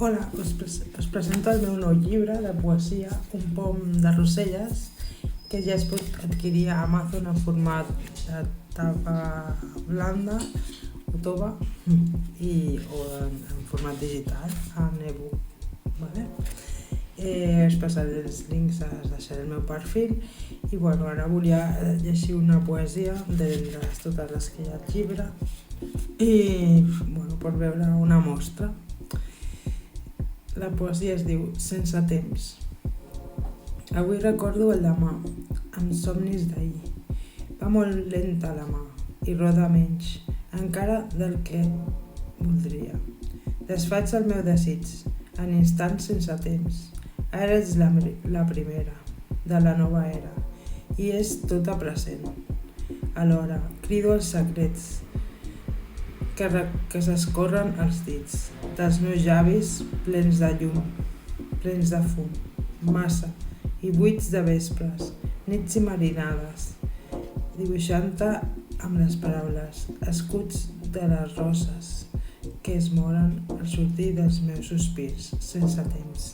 Hola, us presento el meu nou llibre de poesia, Un pom de roselles, que ja es pot adquirir a Amazon en format de tapa blanda o tova o en format digital, en e-book. Vale? Us passaré els links, us deixaré el meu perfil i ara volia llegir una poesia de totes les que hi ha al llibre i per veure una mostra. La poesia es diu Sense temps. Avui recordo el demà, amb somnis d'ahir. Va molt lenta la mà i roda menys, encara del que voldria. Desfaig el meu desig, en instants sense temps. Ara ets la primera, de la nova era, i és tota present. Alhora, crido els secrets que s'escorren als dits dels meus llavis plens de llum, plens de fum, massa i buits de vespres, nits i marinades, dibuixant-te amb les paraules, escuts de les roses que es moren al sortir dels meus sospirs sense temps.